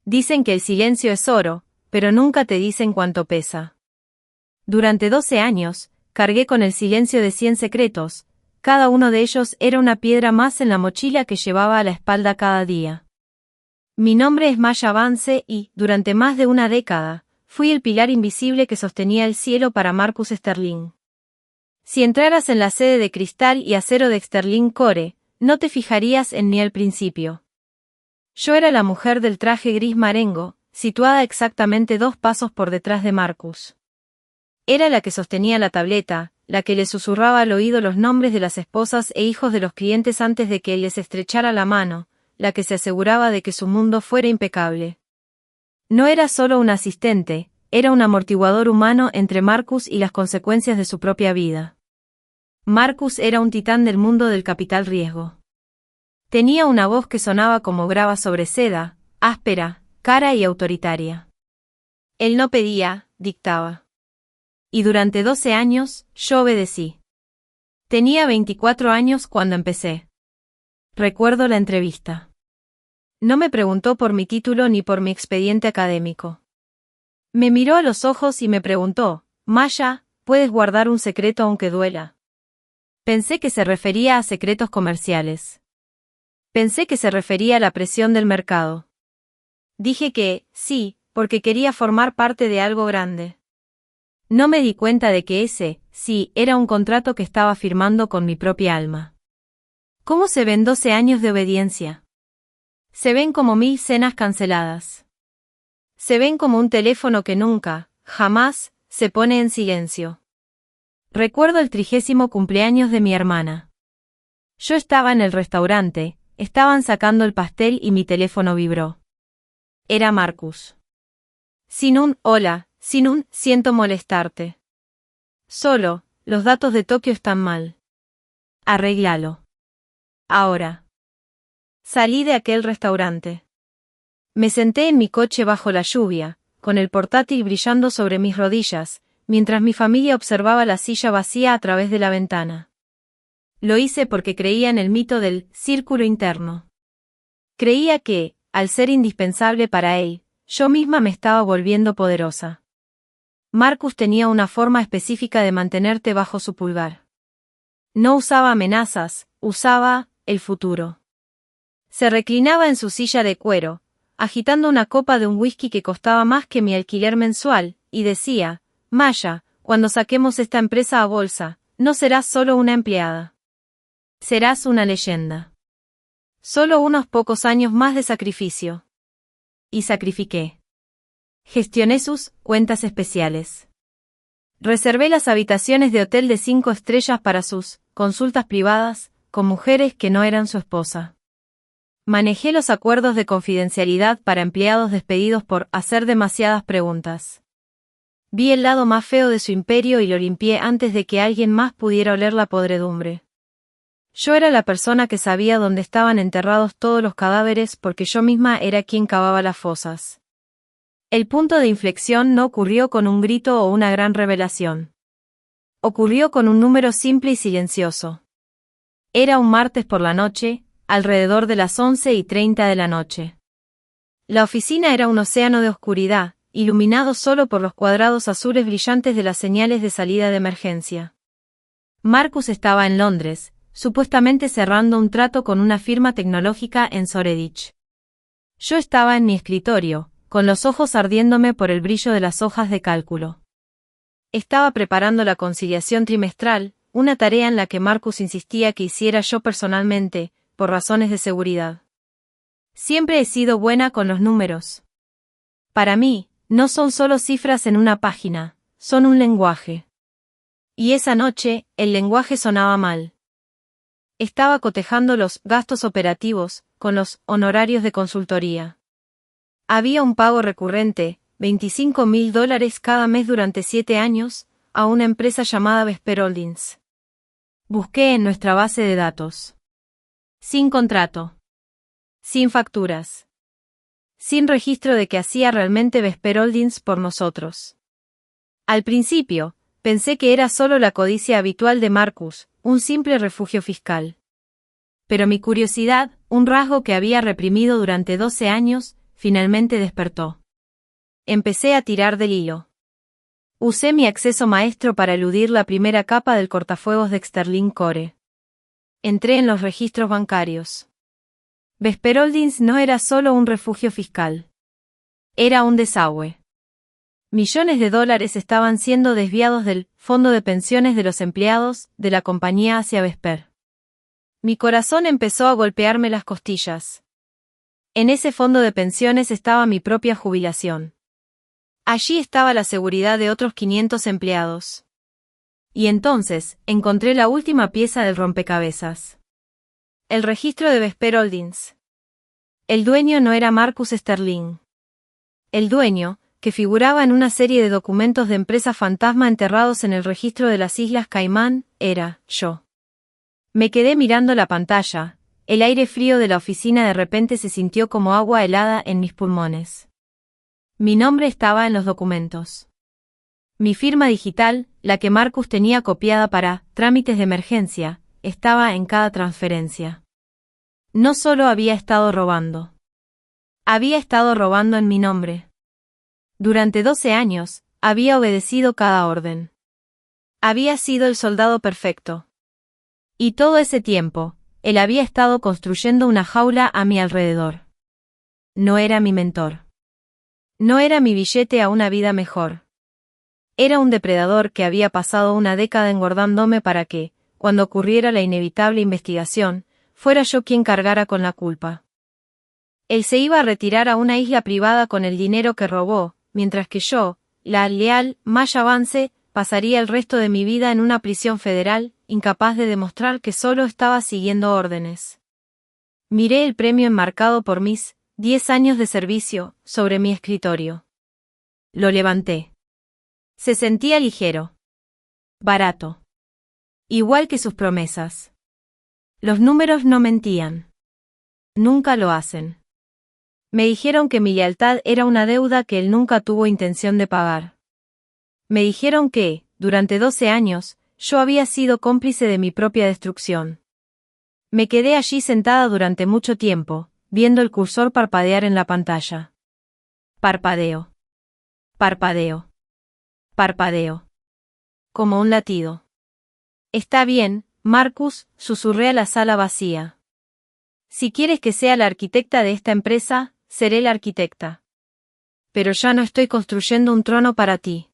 Dicen que el silencio es oro, pero nunca te dicen cuánto pesa. Durante 12 años, cargué con el silencio de 100 secretos, cada uno de ellos era una piedra más en la mochila que llevaba a la espalda cada día. Mi nombre es Maya Vance y, durante más de una década, fui el pilar invisible que sostenía el cielo para Marcus Sterling. Si entraras en la sede de cristal y acero de Sterling Core, no te fijarías en mí al principio. Yo era la mujer del traje gris marengo, situada exactamente 2 pasos por detrás de Marcus. Era la que sostenía la tableta, la que le susurraba al oído los nombres de las esposas e hijos de los clientes antes de que él les estrechara la mano, la que se aseguraba de que su mundo fuera impecable. No era solo un asistente, era un amortiguador humano entre Marcus y las consecuencias de su propia vida. Marcus era un titán del mundo del capital riesgo. Tenía una voz que sonaba como grava sobre seda, áspera, cara y autoritaria. Él no pedía, dictaba. Y durante 12 años, yo obedecí. Tenía 24 años cuando empecé. Recuerdo la entrevista. No me preguntó por mi título ni por mi expediente académico. Me miró a los ojos y me preguntó, Maya, ¿puedes guardar un secreto aunque duela? Pensé que se refería a secretos comerciales. Pensé que se refería a la presión del mercado. Dije que, sí, porque quería formar parte de algo grande. No me di cuenta de que ese, sí, era un contrato que estaba firmando con mi propia alma. ¿Cómo se ven 12 años de obediencia? Se ven como 1000 cenas canceladas. Se ven como un teléfono que nunca, jamás, se pone en silencio. Recuerdo el 30º cumpleaños de mi hermana. Yo estaba en el restaurante, estaban sacando el pastel y mi teléfono vibró. Era Marcus. Sin un hola, sin un siento molestarte. Solo, los datos de Tokio están mal. Arréglalo. Ahora. Salí de aquel restaurante. Me senté en mi coche bajo la lluvia, con el portátil brillando sobre mis rodillas, mientras mi familia observaba la silla vacía a través de la ventana. Lo hice porque creía en el mito del círculo interno. Creía que, al ser indispensable para él, yo misma me estaba volviendo poderosa. Marcus tenía una forma específica de mantenerte bajo su pulgar. No usaba amenazas, usaba el futuro. Se reclinaba en su silla de cuero, agitando una copa de un whisky que costaba más que mi alquiler mensual, y decía, Maya, cuando saquemos esta empresa a bolsa, no serás solo una empleada. Serás una leyenda. Solo unos pocos años más de sacrificio. Y sacrifiqué. Gestioné sus cuentas especiales. Reservé las habitaciones de hotel de 5 estrellas para sus consultas privadas, con mujeres que no eran su esposa. Manejé los acuerdos de confidencialidad para empleados despedidos por hacer demasiadas preguntas. Vi el lado más feo de su imperio y lo limpié antes de que alguien más pudiera oler la podredumbre. Yo era la persona que sabía dónde estaban enterrados todos los cadáveres porque yo misma era quien cavaba las fosas. El punto de inflexión no ocurrió con un grito o una gran revelación. Ocurrió con un número simple y silencioso. Era un martes por la noche, alrededor de las 11:30 de la noche. La oficina era un océano de oscuridad, iluminado solo por los cuadrados azules brillantes de las señales de salida de emergencia. Marcus estaba en Londres, supuestamente cerrando un trato con una firma tecnológica en Shoreditch. Yo estaba en mi escritorio, con los ojos ardiéndome por el brillo de las hojas de cálculo. Estaba preparando la conciliación trimestral, una tarea en la que Marcus insistía que hiciera yo personalmente, por razones de seguridad. Siempre he sido buena con los números. Para mí, no son solo cifras en una página, son un lenguaje. Y esa noche, el lenguaje sonaba mal. Estaba cotejando los gastos operativos, con los honorarios de consultoría. Había un pago recurrente, $25,000 cada mes durante 7 años, a una empresa llamada Vesper Holdings. Busqué en nuestra base de datos. Sin contrato. Sin facturas. Sin registro de que hacía realmente Vesper Holdings por nosotros. Al principio, pensé que era solo la codicia habitual de Marcus, un simple refugio fiscal. Pero mi curiosidad, un rasgo que había reprimido durante 12 años, finalmente despertó. Empecé a tirar del hilo. Usé mi acceso maestro para eludir la primera capa del cortafuegos de Sterling Core. Entré en los registros bancarios. Vesper Holdings no era solo un refugio fiscal. Era un desagüe. Millones de dólares estaban siendo desviados del fondo de pensiones de los empleados de la compañía hacia Vesper. Mi corazón empezó a golpearme las costillas. En ese fondo de pensiones estaba mi propia jubilación. Allí estaba la seguridad de otros 500 empleados. Y entonces, encontré la última pieza del rompecabezas. El registro de Vesper Holdings. El dueño no era Marcus Sterling. El dueño, que figuraba en una serie de documentos de empresa fantasma enterrados en el registro de las Islas Caimán, era yo. Me quedé mirando la pantalla, el aire frío de la oficina de repente se sintió como agua helada en mis pulmones. Mi nombre estaba en los documentos. Mi firma digital, la que Marcus tenía copiada para trámites de emergencia, estaba en cada transferencia. No solo había estado robando. Había estado robando en mi nombre. Durante 12 años, había obedecido cada orden. Había sido el soldado perfecto. Y todo ese tiempo, él había estado construyendo una jaula a mi alrededor. No era mi mentor. No era mi billete a una vida mejor. Era un depredador que había pasado una década engordándome para que, cuando ocurriera la inevitable investigación, fuera yo quien cargara con la culpa. Él se iba a retirar a una isla privada con el dinero que robó, mientras que yo, la leal Maya Vance, pasaría el resto de mi vida en una prisión federal, incapaz de demostrar que solo estaba siguiendo órdenes. Miré el premio enmarcado por mis 10 años de servicio sobre mi escritorio. Lo levanté. Se sentía ligero. Barato. Igual que sus promesas. Los números no mentían. Nunca lo hacen. Me dijeron que mi lealtad era una deuda que él nunca tuvo intención de pagar. Me dijeron que, durante 12 años, yo había sido cómplice de mi propia destrucción. Me quedé allí sentada durante mucho tiempo, viendo el cursor parpadear en la pantalla. Parpadeo. Parpadeo. Parpadeo. Como un latido. Está bien, Marcus, susurré a la sala vacía. Si quieres que sea la arquitecta de esta empresa, seré la arquitecta. Pero ya no estoy construyendo un trono para ti.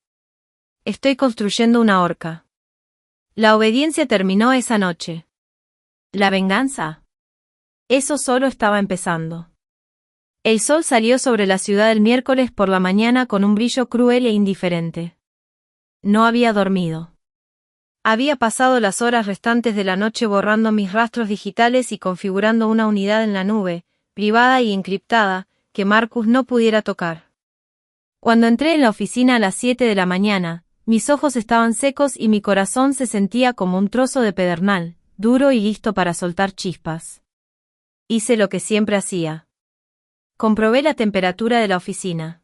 Estoy construyendo una horca. La obediencia terminó esa noche. ¿La venganza? Eso solo estaba empezando. El sol salió sobre la ciudad el miércoles por la mañana con un brillo cruel e indiferente. No había dormido. Había pasado las horas restantes de la noche borrando mis rastros digitales y configurando una unidad en la nube, privada y encriptada, que Marcus no pudiera tocar. Cuando entré en la oficina a las 7 de la mañana, mis ojos estaban secos y mi corazón se sentía como un trozo de pedernal, duro y listo para soltar chispas. Hice lo que siempre hacía. Comprobé la temperatura de la oficina.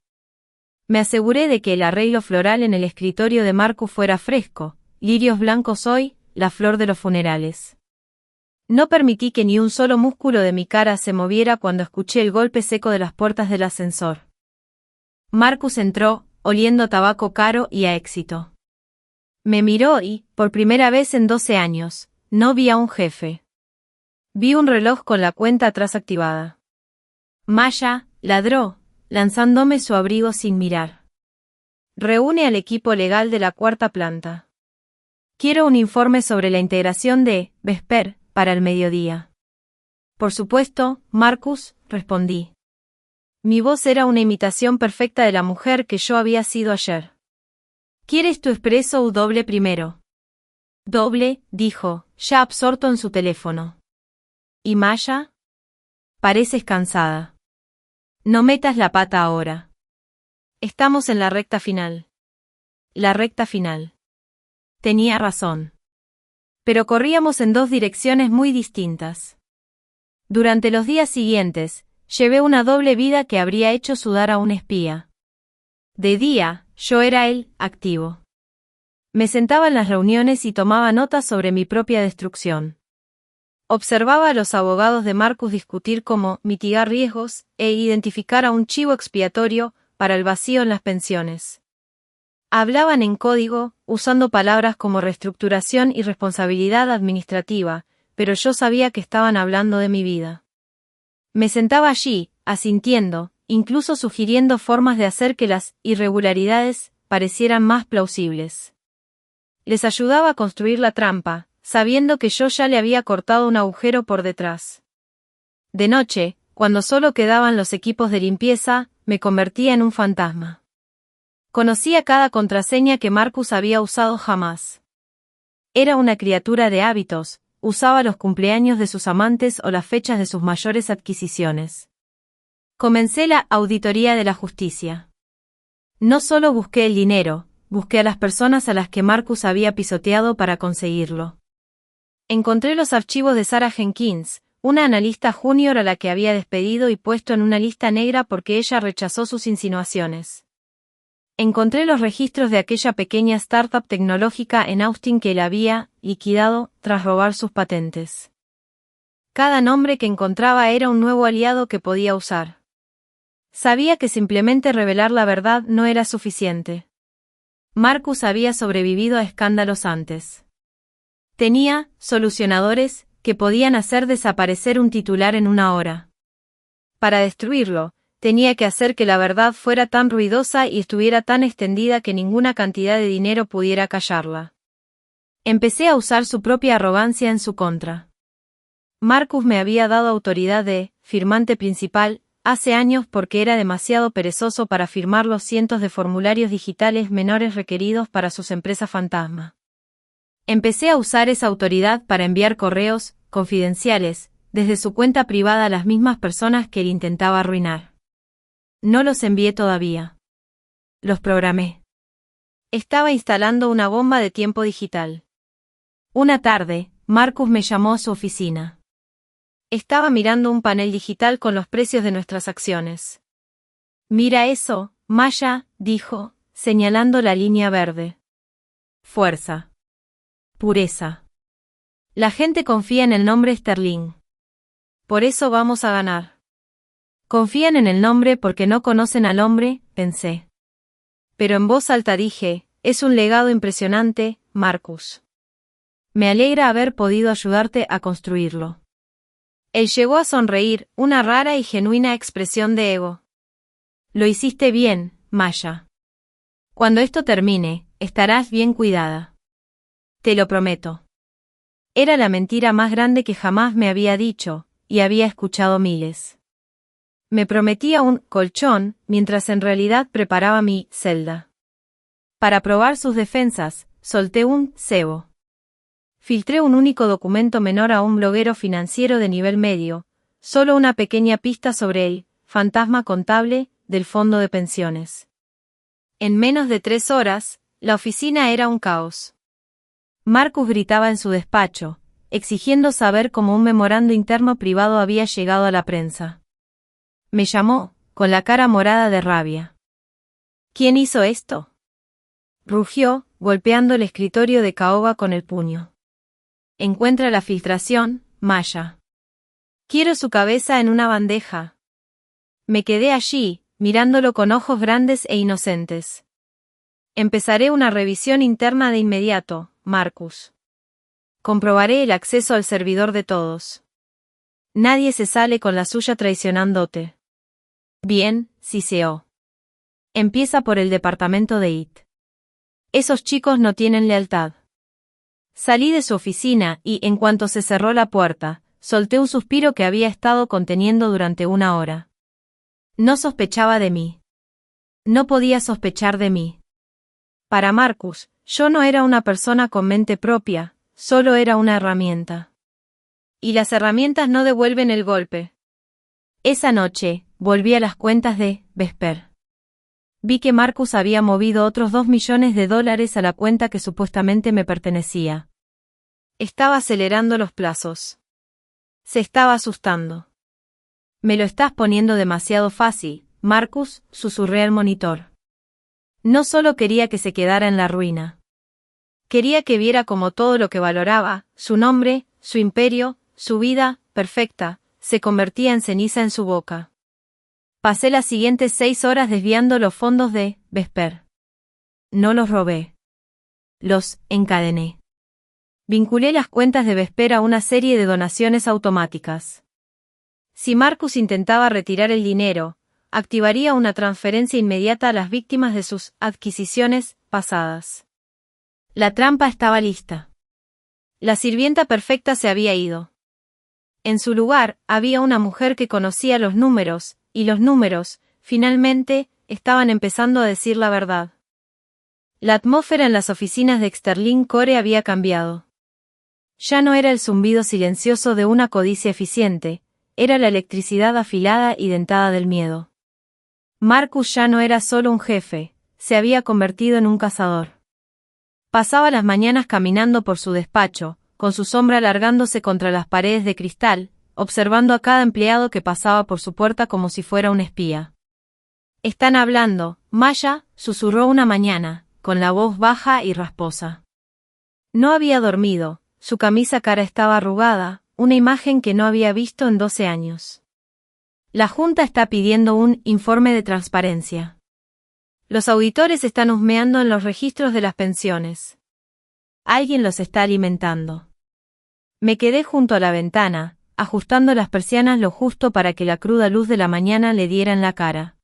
Me aseguré de que el arreglo floral en el escritorio de Marcus fuera fresco, lirios blancos hoy, la flor de los funerales. No permití que ni un solo músculo de mi cara se moviera cuando escuché el golpe seco de las puertas del ascensor. Marcus entró, oliendo a tabaco caro y a éxito. Me miró y, por primera vez en 12 años, no vi a un jefe. Vi un reloj con la cuenta atrás activada. Maya, ladró, lanzándome su abrigo sin mirar. Reúne al equipo legal de la cuarta planta. Quiero un informe sobre la integración de Vesper para el mediodía. Por supuesto, Marcus, respondí. Mi voz era una imitación perfecta de la mujer que yo había sido ayer. ¿Quieres tu espresso o doble primero? Doble, dijo, ya absorto en su teléfono. ¿Y Maya? Pareces cansada. No metas la pata ahora. Estamos en la recta final. La recta final. Tenía razón. Pero corríamos en dos direcciones muy distintas. Durante los días siguientes, llevé una doble vida que habría hecho sudar a un espía. De día, yo era el activo. Me sentaba en las reuniones y tomaba notas sobre mi propia destrucción. Observaba a los abogados de Marcus discutir cómo mitigar riesgos e identificar a un chivo expiatorio para el vacío en las pensiones. Hablaban en código, usando palabras como reestructuración y responsabilidad administrativa, pero yo sabía que estaban hablando de mi vida. Me sentaba allí, asintiendo, incluso sugiriendo formas de hacer que las irregularidades parecieran más plausibles. Les ayudaba a construir la trampa, sabiendo que yo ya le había cortado un agujero por detrás. De noche, cuando solo quedaban los equipos de limpieza, me convertía en un fantasma. Conocía cada contraseña que Marcus había usado jamás. Era una criatura de hábitos, usaba los cumpleaños de sus amantes o las fechas de sus mayores adquisiciones. Comencé la auditoría de la justicia. No solo busqué el dinero, busqué a las personas a las que Marcus había pisoteado para conseguirlo. Encontré los archivos de Sarah Jenkins, una analista junior a la que había despedido y puesto en una lista negra porque ella rechazó sus insinuaciones. Encontré los registros de aquella pequeña startup tecnológica en Austin que él había liquidado tras robar sus patentes. Cada nombre que encontraba era un nuevo aliado que podía usar. Sabía que simplemente revelar la verdad no era suficiente. Marcus había sobrevivido a escándalos antes. Tenía solucionadores que podían hacer desaparecer un titular en una hora. Para destruirlo, tenía que hacer que la verdad fuera tan ruidosa y estuviera tan extendida que ninguna cantidad de dinero pudiera callarla. Empecé a usar su propia arrogancia en su contra. Marcus me había dado autoridad de firmante principal hace años porque era demasiado perezoso para firmar los cientos de formularios digitales menores requeridos para sus empresas fantasma. Empecé a usar esa autoridad para enviar correos confidenciales desde su cuenta privada a las mismas personas que él intentaba arruinar. No los envié todavía. Los programé. Estaba instalando una bomba de tiempo digital. Una tarde, Marcus me llamó a su oficina. Estaba mirando un panel digital con los precios de nuestras acciones. «Mira eso, Maya», dijo, señalando la línea verde. Fuerza. Pureza. La gente confía en el nombre Sterling. Por eso vamos a ganar. Confían en el nombre porque no conocen al hombre, pensé. Pero en voz alta dije, es un legado impresionante, Marcus. Me alegra haber podido ayudarte a construirlo. Él llegó a sonreír, una rara y genuina expresión de ego. Lo hiciste bien, Maya. Cuando esto termine, estarás bien cuidada. Te lo prometo. Era la mentira más grande que jamás me había dicho, y había escuchado miles. Me prometía un colchón, mientras en realidad preparaba mi celda. Para probar sus defensas, solté un cebo. Filtré un único documento menor a un bloguero financiero de nivel medio, solo una pequeña pista sobre el fantasma contable del fondo de pensiones. En menos de 3 horas, la oficina era un caos. Marcus gritaba en su despacho, exigiendo saber cómo un memorando interno privado había llegado a la prensa. Me llamó, con la cara morada de rabia. ¿Quién hizo esto?, rugió, golpeando el escritorio de caoba con el puño. Encuentra la filtración, Maya. Quiero su cabeza en una bandeja. Me quedé allí, mirándolo con ojos grandes e inocentes. Empezaré una revisión interna de inmediato, Marcus. Comprobaré el acceso al servidor de todos. Nadie se sale con la suya traicionándote. Bien, CCO. Empieza por el departamento de IT. Esos chicos no tienen lealtad. Salí de su oficina y, en cuanto se cerró la puerta, solté un suspiro que había estado conteniendo durante 1 hora. No sospechaba de mí. No podía sospechar de mí. Para Marcus, yo no era una persona con mente propia, solo era una herramienta. Y las herramientas no devuelven el golpe. Esa noche, volví a las cuentas de Vesper. Vi que Marcus había movido otros $2 millones a la cuenta que supuestamente me pertenecía. Estaba acelerando los plazos. Se estaba asustando. Me lo estás poniendo demasiado fácil, Marcus, susurré al monitor. No solo quería que se quedara en la ruina. Quería que viera como todo lo que valoraba, su nombre, su imperio, su vida, perfecta, se convertía en ceniza en su boca. Pasé las siguientes 6 horas desviando los fondos de Vesper. No los robé. Los encadené. Vinculé las cuentas de Vesper a una serie de donaciones automáticas. Si Marcus intentaba retirar el dinero, activaría una transferencia inmediata a las víctimas de sus adquisiciones pasadas. La trampa estaba lista. La sirvienta perfecta se había ido. En su lugar, había una mujer que conocía los números, y los números, finalmente, estaban empezando a decir la verdad. La atmósfera en las oficinas de Exterlink Core había cambiado. Ya no era el zumbido silencioso de una codicia eficiente, era la electricidad afilada y dentada del miedo. Marcus ya no era solo un jefe, se había convertido en un cazador. Pasaba las mañanas caminando por su despacho, con su sombra alargándose contra las paredes de cristal, observando a cada empleado que pasaba por su puerta como si fuera un espía. «Están hablando, Maya», susurró una mañana, con la voz baja y rasposa. No había dormido, su camisa cara estaba arrugada, una imagen que no había visto en 12 años. «La Junta está pidiendo un informe de transparencia. Los auditores están husmeando en los registros de las pensiones. Alguien los está alimentando». Me quedé junto a la ventana, ajustando las persianas lo justo para que la cruda luz de la mañana le diera en la cara.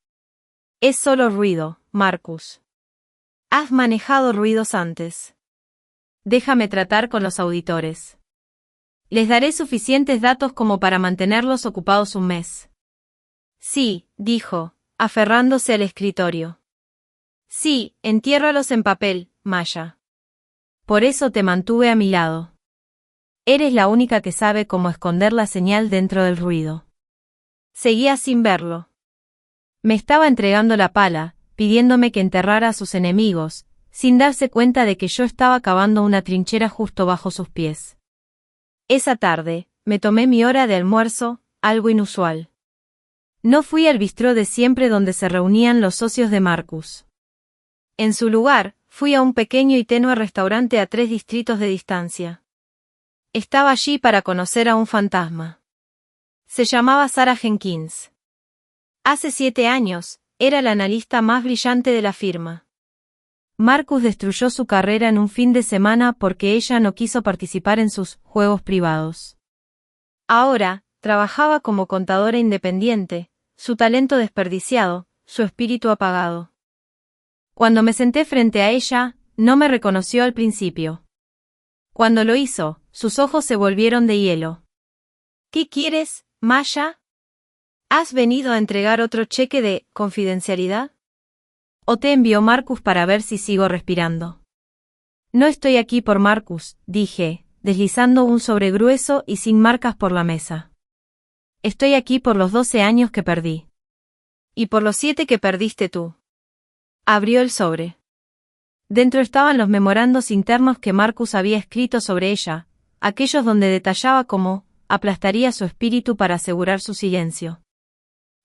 «Es solo ruido, Marcus. Has manejado ruidos antes. Déjame tratar con los auditores. Les daré suficientes datos como para mantenerlos ocupados un mes». «Sí», dijo, aferrándose al escritorio. «Sí, entiérralos en papel, Maya. Por eso te mantuve a mi lado. Eres la única que sabe cómo esconder la señal dentro del ruido». Seguía sin verlo. Me estaba entregando la pala, pidiéndome que enterrara a sus enemigos, sin darse cuenta de que yo estaba cavando una trinchera justo bajo sus pies. Esa tarde, me tomé mi hora de almuerzo, algo inusual. No fui al bistró de siempre donde se reunían los socios de Marcus. En su lugar, fui a un pequeño y tenue restaurante a 3 distritos de distancia. Estaba allí para conocer a un fantasma. Se llamaba Sarah Jenkins. Hace 7 años, era la analista más brillante de la firma. Marcus destruyó su carrera en un fin de semana porque ella no quiso participar en sus juegos privados. Ahora, trabajaba como contadora independiente, su talento desperdiciado, su espíritu apagado. Cuando me senté frente a ella, no me reconoció al principio. Cuando lo hizo, sus ojos se volvieron de hielo. «¿Qué quieres, Maya? ¿Has venido a entregar otro cheque de confidencialidad? ¿O te envió Marcus para ver si sigo respirando?» «No estoy aquí por Marcus», dije, deslizando un sobre grueso y sin marcas por la mesa. «Estoy aquí por los 12 años que perdí. Y por los 7 que perdiste tú». Abrió el sobre. Dentro estaban los memorandos internos que Marcus había escrito sobre ella, aquellos donde detallaba cómo aplastaría su espíritu para asegurar su silencio.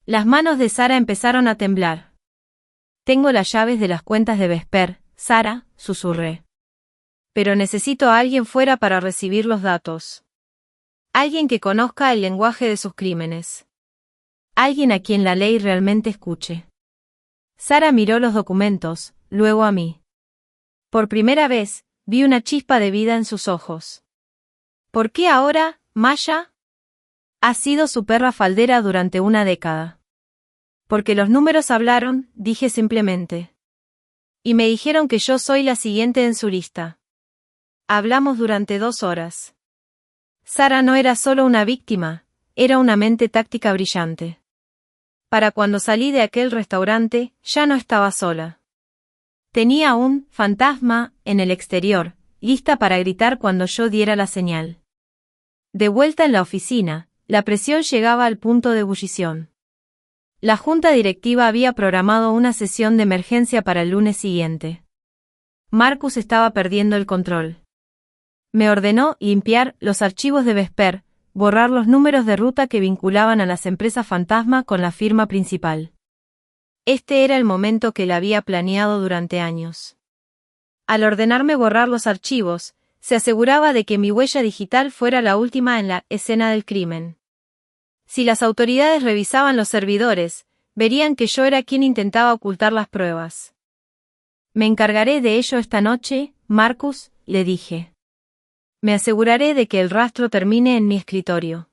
Las manos de Sarah empezaron a temblar. «Tengo las llaves de las cuentas de Vesper, Sarah», susurré. «Pero necesito a alguien fuera para recibir los datos. Alguien que conozca el lenguaje de sus crímenes. Alguien a quien la ley realmente escuche». Sarah miró los documentos, luego a mí. Por primera vez, vi una chispa de vida en sus ojos. «¿Por qué ahora, Maya?» «Ha sido su perra faldera durante una década». «Porque los números hablaron», dije simplemente. «Y me dijeron que yo soy la siguiente en su lista». Hablamos durante 2 horas. Sarah no era solo una víctima, era una mente táctica brillante. Para cuando salí de aquel restaurante, ya no estaba sola. Tenía un fantasma en el exterior, lista para gritar cuando yo diera la señal. De vuelta en la oficina, la presión llegaba al punto de ebullición. La junta directiva había programado una sesión de emergencia para el lunes siguiente. Marcus estaba perdiendo el control. Me ordenó limpiar los archivos de Vesper, borrar los números de ruta que vinculaban a las empresas fantasma con la firma principal. Este era el momento que él había planeado durante años. Al ordenarme borrar los archivos, se aseguraba de que mi huella digital fuera la última en la escena del crimen. Si las autoridades revisaban los servidores, verían que yo era quien intentaba ocultar las pruebas. Me encargaré de ello esta noche, Marcus, le dije. Me aseguraré de que el rastro termine en mi escritorio.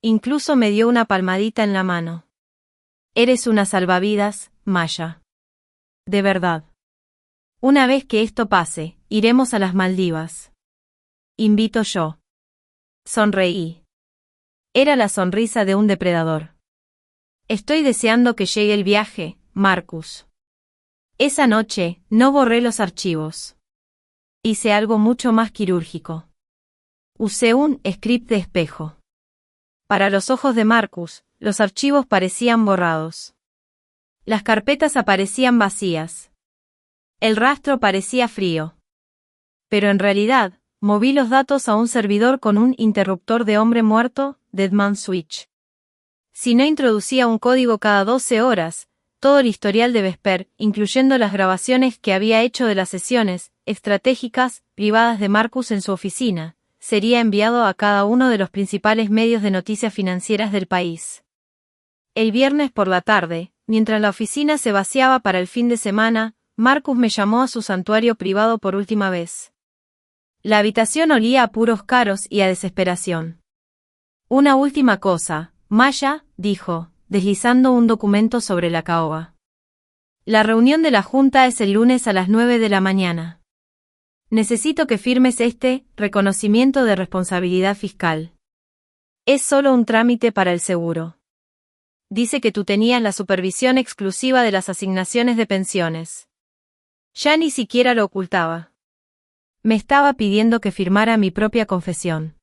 Incluso me dio una palmadita en la mano. Eres una salvavidas, Maya. De verdad. Una vez que esto pase, iremos a las Maldivas. Invito yo. Sonreí. Era la sonrisa de un depredador. Estoy deseando que llegue el viaje, Marcus. Esa noche, no borré los archivos. Hice algo mucho más quirúrgico. Usé un script de espejo. Para los ojos de Marcus, los archivos parecían borrados. Las carpetas aparecían vacías. El rastro parecía frío. Pero en realidad, moví los datos a un servidor con un interruptor de hombre muerto, Deadman Switch. Si no introducía un código cada 12 horas, todo el historial de Vesper, incluyendo las grabaciones que había hecho de las sesiones estratégicas privadas de Marcus en su oficina, sería enviado a cada uno de los principales medios de noticias financieras del país. El viernes por la tarde, mientras la oficina se vaciaba para el fin de semana, Marcus me llamó a su santuario privado por última vez. La habitación olía a puros caros y a desesperación. Una última cosa, Maya, dijo, deslizando un documento sobre la caoba. La reunión de la Junta es el lunes a las 9 de la mañana. Necesito que firmes este reconocimiento de responsabilidad fiscal. Es solo un trámite para el seguro. Dice que tú tenías la supervisión exclusiva de las asignaciones de pensiones. Ya ni siquiera lo ocultaba. Me estaba pidiendo que firmara mi propia confesión.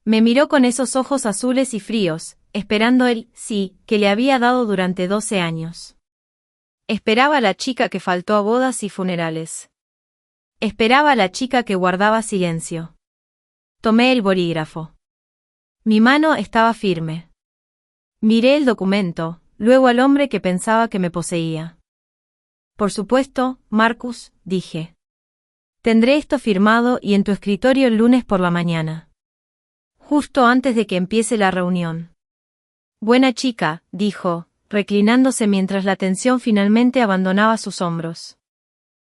Me miró con esos ojos azules y fríos, esperando el sí que le había dado durante 12 años. Esperaba a la chica que faltó a bodas y funerales. Esperaba a la chica que guardaba silencio. Tomé el bolígrafo. Mi mano estaba firme. Miré el documento, luego al hombre que pensaba que me poseía. Por supuesto, Marcus, dije. Tendré esto firmado y en tu escritorio el lunes por la mañana. Justo antes de que empiece la reunión. Buena chica, dijo, reclinándose mientras la tensión finalmente abandonaba sus hombros.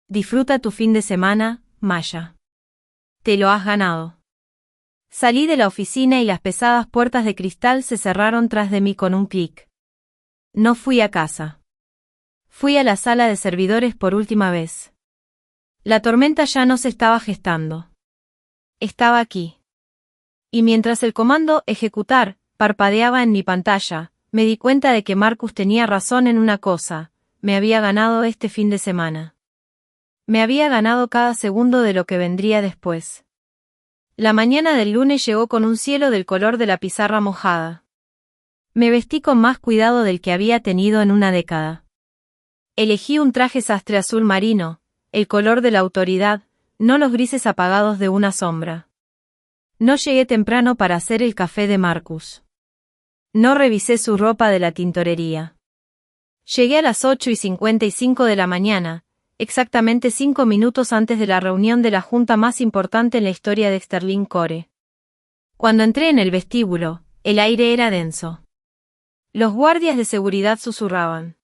Disfruta tu fin de semana, Maya. Te lo has ganado. Salí de la oficina y las pesadas puertas de cristal se cerraron tras de mí con un clic. No fui a casa. Fui a la sala de servidores por última vez. La tormenta ya no se estaba gestando. Estaba aquí. Y mientras el comando ejecutar parpadeaba en mi pantalla, me di cuenta de que Marcus tenía razón en una cosa, me había ganado este fin de semana. Me había ganado cada segundo de lo que vendría después. La mañana del lunes llegó con un cielo del color de la pizarra mojada. Me vestí con más cuidado del que había tenido en una década. Elegí un traje sastre azul marino, el color de la autoridad, no los grises apagados de una sombra. No llegué temprano para hacer el café de Marcus. No revisé su ropa de la tintorería. Llegué a las 8:55 de la mañana, exactamente 5 minutos antes de la reunión de la junta más importante en la historia de Sterling Core. Cuando entré en el vestíbulo, el aire era denso. Los guardias de seguridad susurraban.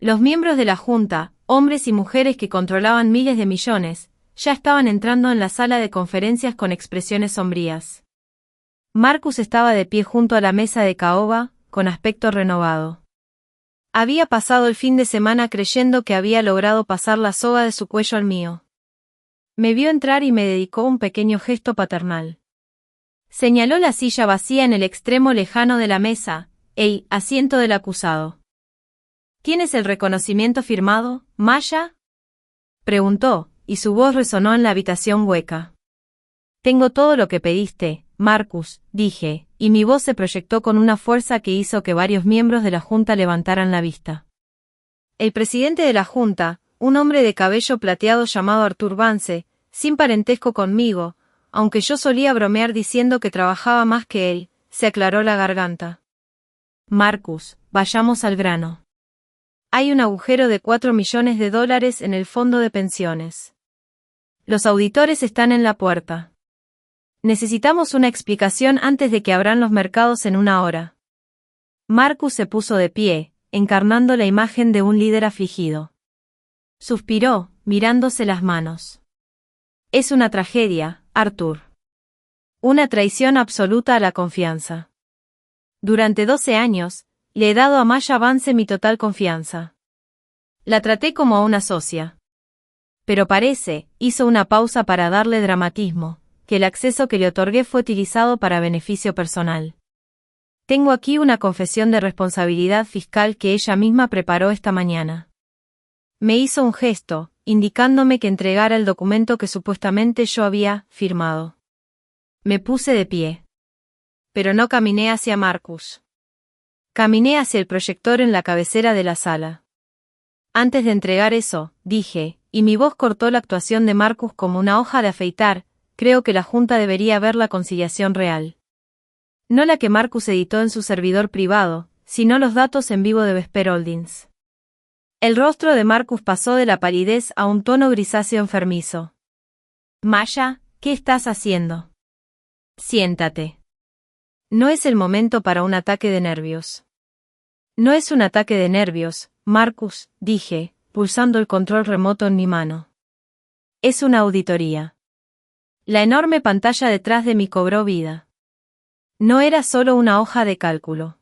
Los miembros de la junta, hombres y mujeres que controlaban miles de millones, ya estaban entrando en la sala de conferencias con expresiones sombrías. Marcus estaba de pie junto a la mesa de caoba, con aspecto renovado. Había pasado el fin de semana creyendo que había logrado pasar la soga de su cuello al mío. Me vio entrar y me dedicó un pequeño gesto paternal. Señaló la silla vacía en el extremo lejano de la mesa, el asiento del acusado. ¿Tienes el reconocimiento firmado, Maya? Preguntó, y su voz resonó en la habitación hueca. Tengo todo lo que pediste, Marcus, dije, y mi voz se proyectó con una fuerza que hizo que varios miembros de la junta levantaran la vista. El presidente de la junta, un hombre de cabello plateado llamado Arthur Vance, sin parentesco conmigo, aunque yo solía bromear diciendo que trabajaba más que él, se aclaró la garganta. Marcus, vayamos al grano. Hay un agujero de $4 millones en el fondo de pensiones. Los auditores están en la puerta. Necesitamos una explicación antes de que abran los mercados en 1 hora. Marcus se puso de pie, encarnando la imagen de un líder afligido. Suspiró, mirándose las manos. Es una tragedia, Arthur. Una traición absoluta a la confianza. Durante 12 años, le he dado a Maya Vance mi total confianza. La traté como a una socia. Pero parece, hizo una pausa para darle dramatismo, que el acceso que le otorgué fue utilizado para beneficio personal. Tengo aquí una confesión de responsabilidad fiscal que ella misma preparó esta mañana. Me hizo un gesto, indicándome que entregara el documento que supuestamente yo había firmado. Me puse de pie. Pero no caminé hacia Marcus. Caminé hacia el proyector en la cabecera de la sala. Antes de entregar eso, dije, y mi voz cortó la actuación de Marcus como una hoja de afeitar, creo que la Junta debería ver la conciliación real. No la que Marcus editó en su servidor privado, sino los datos en vivo de Vesper Holdings. El rostro de Marcus pasó de la palidez a un tono grisáceo enfermizo. Maya, ¿qué estás haciendo? Siéntate. No es el momento para un ataque de nervios. No es un ataque de nervios, Marcus, dije, pulsando el control remoto en mi mano. Es una auditoría. La enorme pantalla detrás de mí cobró vida. No era solo una hoja de cálculo.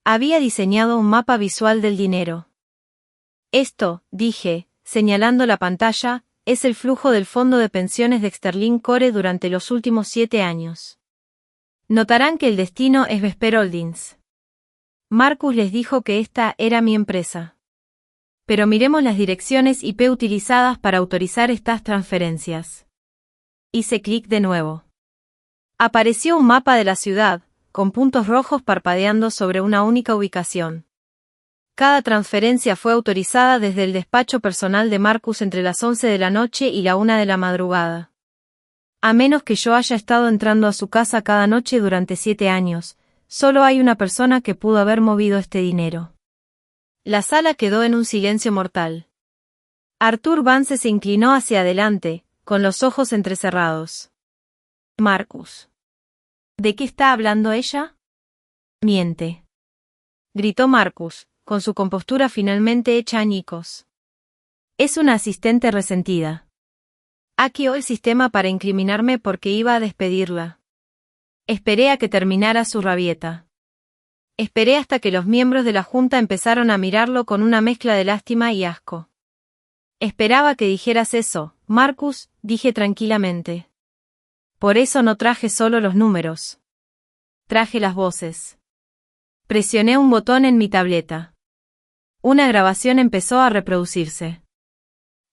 Había diseñado un mapa visual del dinero. Esto, dije, señalando la pantalla, es el flujo del fondo de pensiones de Sterling Core durante los últimos 7 años. Notarán que el destino es Vesper Holdings. Marcus les dijo que esta era mi empresa. Pero miremos las direcciones IP utilizadas para autorizar estas transferencias. Hice clic de nuevo. Apareció un mapa de la ciudad, con puntos rojos parpadeando sobre una única ubicación. Cada transferencia fue autorizada desde el despacho personal de Marcus entre las 11 de la noche y la 1 de la madrugada. A menos que yo haya estado entrando a su casa cada noche durante 7 años, solo hay una persona que pudo haber movido este dinero. La sala quedó en un silencio mortal. Arthur Vance se inclinó hacia adelante, con los ojos entrecerrados. Marcus. ¿De qué está hablando ella? Miente. Gritó Marcus, con su compostura finalmente hecha añicos. Es una asistente resentida. Hackeó el sistema para incriminarme porque iba a despedirla. Esperé a que terminara su rabieta. Esperé hasta que los miembros de la Junta empezaron a mirarlo con una mezcla de lástima y asco. Esperaba que dijeras eso, Marcus, dije tranquilamente. Por eso no traje solo los números. Traje las voces. Presioné un botón en mi tableta. Una grabación empezó a reproducirse.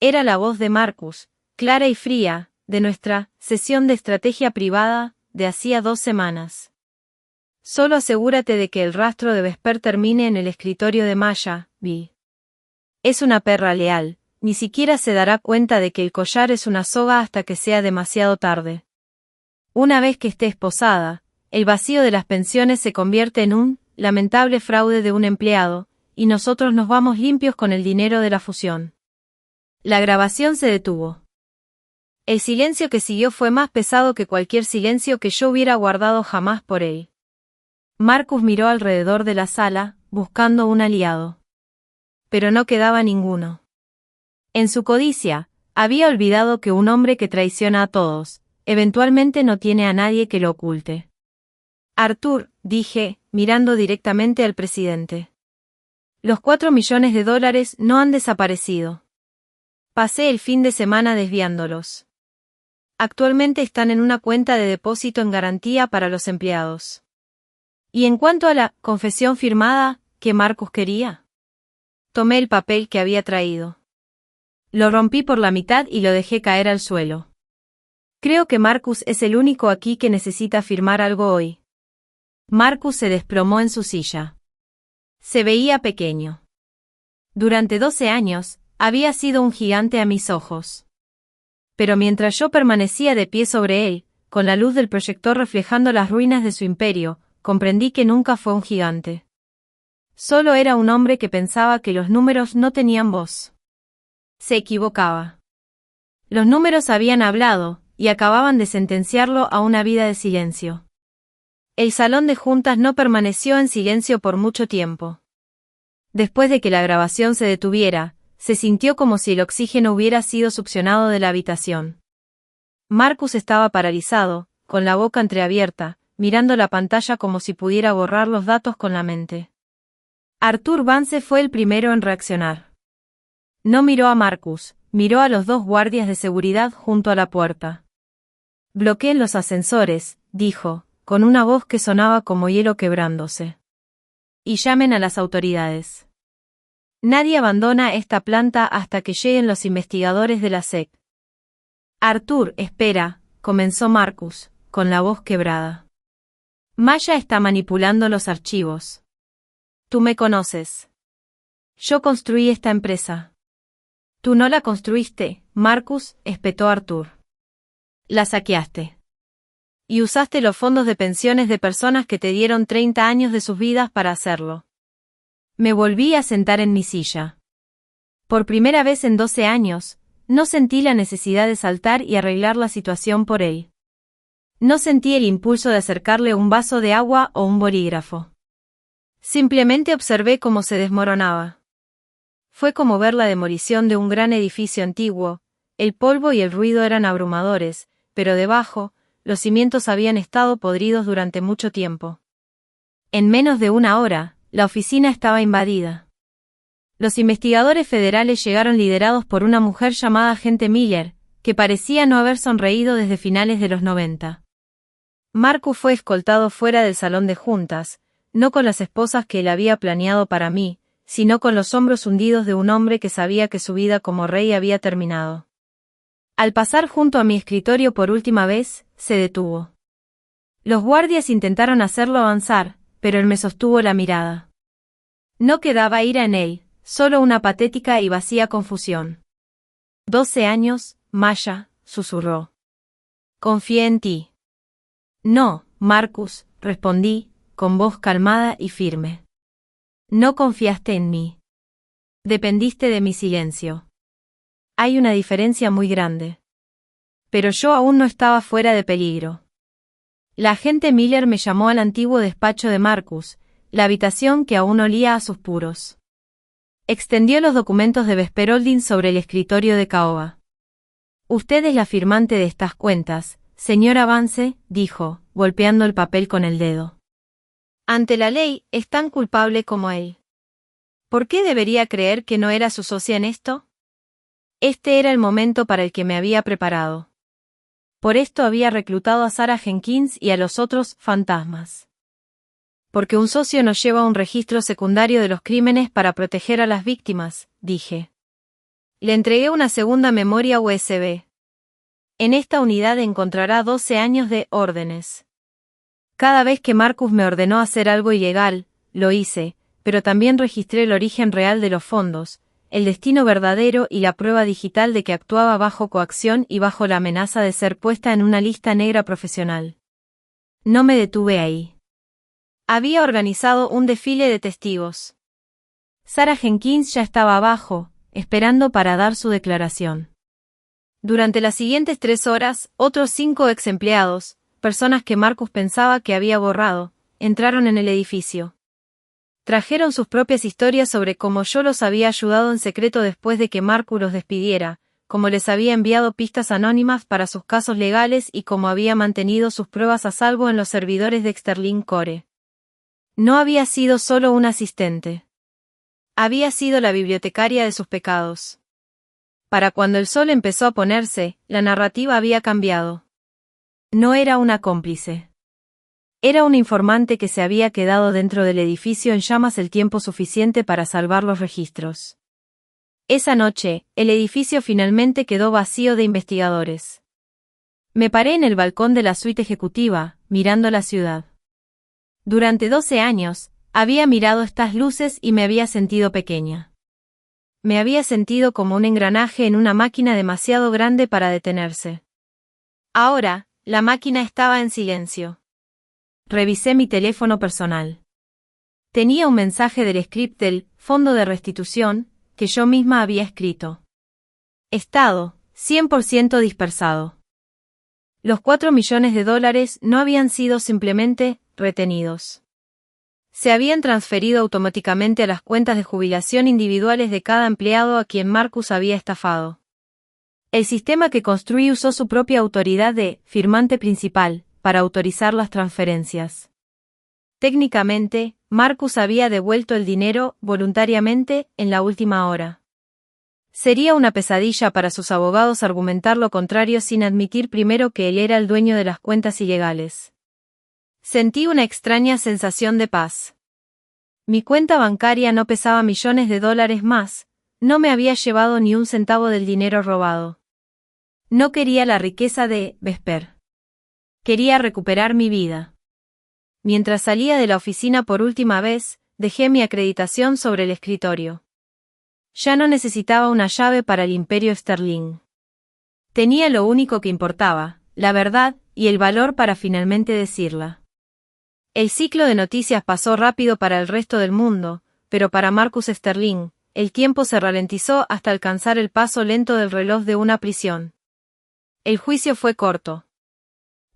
Era la voz de Marcus, clara y fría, de nuestra sesión de estrategia privada, de hacía 2 semanas. Solo asegúrate de que el rastro de Vesper termine en el escritorio de Maya, Vi. Es una perra leal, ni siquiera se dará cuenta de que el collar es una soga hasta que sea demasiado tarde. Una vez que esté esposada, el vacío de las pensiones se convierte en un lamentable fraude de un empleado, y nosotros nos vamos limpios con el dinero de la fusión. La grabación se detuvo. El silencio que siguió fue más pesado que cualquier silencio que yo hubiera guardado jamás por él. Marcus miró alrededor de la sala, buscando un aliado. Pero no quedaba ninguno. En su codicia, había olvidado que un hombre que traiciona a todos, eventualmente no tiene a nadie que lo oculte. Arthur, dije, mirando directamente al presidente. Los $4 millones no han desaparecido. Pasé el fin de semana desviándolos. Actualmente están en una cuenta de depósito en garantía para los empleados. Y en cuanto a la confesión firmada, ¿qué Marcus quería? Tomé el papel que había traído. Lo rompí por la mitad y lo dejé caer al suelo. Creo que Marcus es el único aquí que necesita firmar algo hoy. Marcus se desplomó en su silla. Se veía pequeño. Durante 12 años, había sido un gigante a mis ojos. Pero mientras yo permanecía de pie sobre él, con la luz del proyector reflejando las ruinas de su imperio, comprendí que nunca fue un gigante. Solo era un hombre que pensaba que los números no tenían voz. Se equivocaba. Los números habían hablado, y acababan de sentenciarlo a una vida de silencio. El salón de juntas no permaneció en silencio por mucho tiempo. Después de que la grabación se detuviera, se sintió como si el oxígeno hubiera sido succionado de la habitación. Marcus estaba paralizado, con la boca entreabierta, mirando la pantalla como si pudiera borrar los datos con la mente. Arthur Vance fue el primero en reaccionar. No miró a Marcus, miró a los dos guardias de seguridad junto a la puerta. «Bloqueen los ascensores», dijo, con una voz que sonaba como hielo quebrándose. «Y llamen a las autoridades. Nadie abandona esta planta hasta que lleguen los investigadores de la SEC». «Arthur, espera», comenzó Marcus, con la voz quebrada. «Maya está manipulando los archivos. Tú me conoces. Yo construí esta empresa». «Tú no la construiste, Marcus», espetó Arthur. «La saqueaste. Y usaste los fondos de pensiones de personas que te dieron 30 años de sus vidas para hacerlo». Me volví a sentar en mi silla. Por primera vez en 12 años, no sentí la necesidad de saltar y arreglar la situación por él. No sentí el impulso de acercarle un vaso de agua o un bolígrafo. Simplemente observé cómo se desmoronaba. Fue como ver la demolición de un gran edificio antiguo. El polvo y el ruido eran abrumadores, pero debajo, los cimientos habían estado podridos durante mucho tiempo. En menos de una hora, la oficina estaba invadida. Los investigadores federales llegaron liderados por una mujer llamada Agente Miller, que parecía no haber sonreído desde finales de los 90. Marcus fue escoltado fuera del salón de juntas, no con las esposas que él había planeado para mí, sino con los hombros hundidos de un hombre que sabía que su vida como rey había terminado. Al pasar junto a mi escritorio por última vez, se detuvo. Los guardias intentaron hacerlo avanzar, pero él me sostuvo la mirada. No quedaba ira en él, solo una patética y vacía confusión. 12 años, Maya, susurró. Confié en ti. No, Marcus, respondí, con voz calmada y firme. No confiaste en mí. Dependiste de mi silencio. Hay una diferencia muy grande. Pero yo aún no estaba fuera de peligro. La agente Miller me llamó al antiguo despacho de Marcus, la habitación que aún olía a sus puros. Extendió los documentos de Vesperolding sobre el escritorio de Caoba. Usted es la firmante de estas cuentas, señora Vance, dijo, golpeando el papel con el dedo. Ante la ley, es tan culpable como él. ¿Por qué debería creer que no era su socia en esto? Este era el momento para el que me había preparado. Por esto había reclutado a Sarah Jenkins y a los otros fantasmas. Porque un socio nos lleva a un registro secundario de los crímenes para proteger a las víctimas, dije. Le entregué una segunda memoria USB. En esta unidad encontrará 12 años de órdenes. Cada vez que Marcus me ordenó hacer algo ilegal, lo hice, pero también registré el origen real de los fondos, el destino verdadero y la prueba digital de que actuaba bajo coacción y bajo la amenaza de ser puesta en una lista negra profesional. No me detuve ahí. Había organizado un desfile de testigos. Sarah Jenkins ya estaba abajo, esperando para dar su declaración. Durante las siguientes 3 horas, otros 5 ex empleados, personas que Marcus pensaba que había borrado, entraron en el edificio. Trajeron sus propias historias sobre cómo yo los había ayudado en secreto después de que Marcus los despidiera, cómo les había enviado pistas anónimas para sus casos legales y cómo había mantenido sus pruebas a salvo en los servidores de Sterling Core. No había sido solo un asistente. Había sido la bibliotecaria de sus pecados. Para cuando el sol empezó a ponerse, la narrativa había cambiado. No era una cómplice. Era un informante que se había quedado dentro del edificio en llamas el tiempo suficiente para salvar los registros. Esa noche, el edificio finalmente quedó vacío de investigadores. Me paré en el balcón de la suite ejecutiva, mirando la ciudad. Durante 12 años, había mirado estas luces y me había sentido pequeña. Me había sentido como un engranaje en una máquina demasiado grande para detenerse. Ahora, la máquina estaba en silencio. Revisé mi teléfono personal. Tenía un mensaje del script del Fondo de Restitución, que yo misma había escrito. Estado, 100% dispersado. Los $4 millones no habían sido simplemente retenidos. Se habían transferido automáticamente a las cuentas de jubilación individuales de cada empleado a quien Marcus había estafado. El sistema que construí usó su propia autoridad de firmante principal para autorizar las transferencias. Técnicamente, Marcus había devuelto el dinero voluntariamente en la última hora. Sería una pesadilla para sus abogados argumentar lo contrario sin admitir primero que él era el dueño de las cuentas ilegales. Sentí una extraña sensación de paz. Mi cuenta bancaria no pesaba millones de dólares más, no me había llevado ni un centavo del dinero robado. No quería la riqueza de Vesper. Quería recuperar mi vida. Mientras salía de la oficina por última vez, dejé mi acreditación sobre el escritorio. Ya no necesitaba una llave para el imperio Sterling. Tenía lo único que importaba, la verdad, y el valor para finalmente decirla. El ciclo de noticias pasó rápido para el resto del mundo, pero para Marcus Sterling, el tiempo se ralentizó hasta alcanzar el paso lento del reloj de una prisión. El juicio fue corto.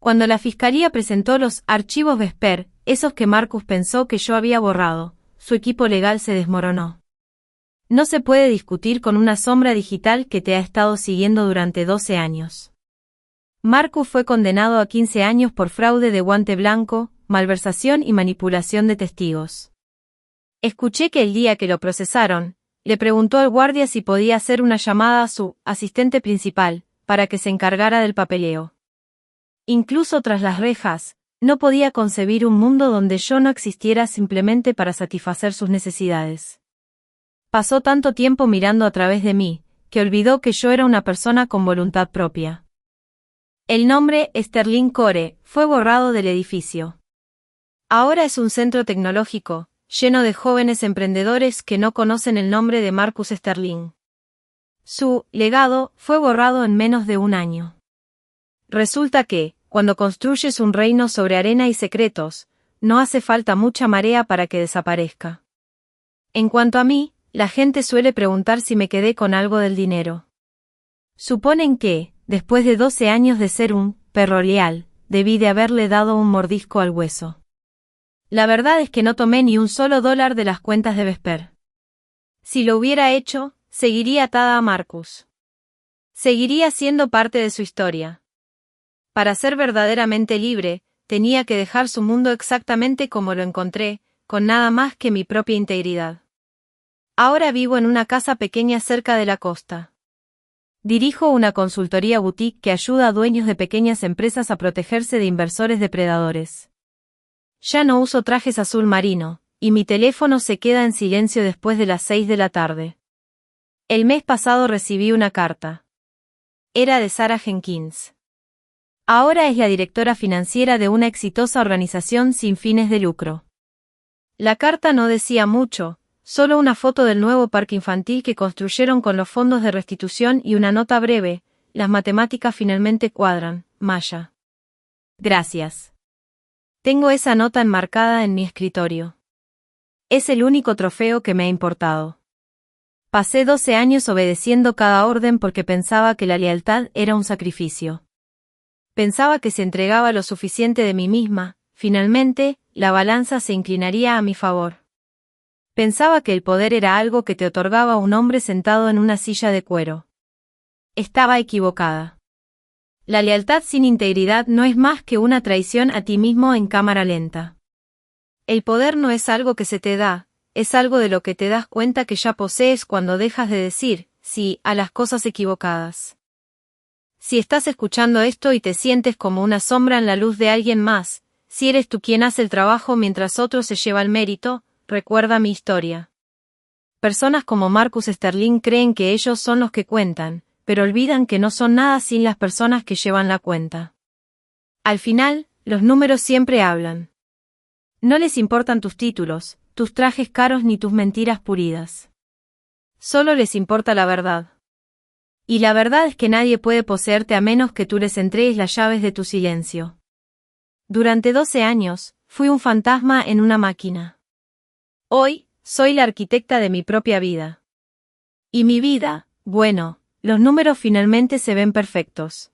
Cuando la fiscalía presentó los archivos Vesper, esos que Marcus pensó que yo había borrado, su equipo legal se desmoronó. No se puede discutir con una sombra digital que te ha estado siguiendo durante 12 años. Marcus fue condenado a 15 años por fraude de guante blanco, malversación y manipulación de testigos. Escuché que el día que lo procesaron, le preguntó al guardia si podía hacer una llamada a su asistente principal, para que se encargara del papeleo. Incluso tras las rejas, no podía concebir un mundo donde yo no existiera simplemente para satisfacer sus necesidades. Pasó tanto tiempo mirando a través de mí, que olvidó que yo era una persona con voluntad propia. El nombre Sterling Core fue borrado del edificio. Ahora es un centro tecnológico, lleno de jóvenes emprendedores que no conocen el nombre de Marcus Sterling. Su legado fue borrado en menos de un año. Resulta que, cuando construyes un reino sobre arena y secretos, no hace falta mucha marea para que desaparezca. En cuanto a mí, la gente suele preguntar si me quedé con algo del dinero. Suponen que, después de 12 años de ser un perro leal, debí de haberle dado un mordisco al hueso. La verdad es que no tomé ni un solo dólar de las cuentas de Vesper. Si lo hubiera hecho, seguiría atada a Marcus. Seguiría siendo parte de su historia. Para ser verdaderamente libre, tenía que dejar su mundo exactamente como lo encontré, con nada más que mi propia integridad. Ahora vivo en una casa pequeña cerca de la costa. Dirijo una consultoría boutique que ayuda a dueños de pequeñas empresas a protegerse de inversores depredadores. Ya no uso trajes azul marino, y mi teléfono se queda en silencio después de las 6 de la tarde. El mes pasado recibí una carta. Era de Sarah Jenkins. Ahora es la directora financiera de una exitosa organización sin fines de lucro. La carta no decía mucho, solo una foto del nuevo parque infantil que construyeron con los fondos de restitución y una nota breve: las matemáticas finalmente cuadran, Maya. Gracias. Tengo esa nota enmarcada en mi escritorio. Es el único trofeo que me ha importado. Pasé 12 años obedeciendo cada orden porque pensaba que la lealtad era un sacrificio. Pensaba que si entregaba lo suficiente de mí misma, finalmente, la balanza se inclinaría a mi favor. Pensaba que el poder era algo que te otorgaba un hombre sentado en una silla de cuero. Estaba equivocada. La lealtad sin integridad no es más que una traición a ti mismo en cámara lenta. El poder no es algo que se te da, es algo de lo que te das cuenta que ya posees cuando dejas de decir sí a las cosas equivocadas. Si estás escuchando esto y te sientes como una sombra en la luz de alguien más, si eres tú quien hace el trabajo mientras otro se lleva el mérito, recuerda mi historia. Personas como Marcus Sterling creen que ellos son los que cuentan, pero olvidan que no son nada sin las personas que llevan la cuenta. Al final, los números siempre hablan. No les importan tus títulos, tus trajes caros ni tus mentiras pulidas. Solo les importa la verdad. Y la verdad es que nadie puede poseerte a menos que tú les entregues las llaves de tu silencio. Durante 12 años, fui un fantasma en una máquina. Hoy, soy la arquitecta de mi propia vida. Y mi vida, bueno, Los números finalmente se ven perfectos.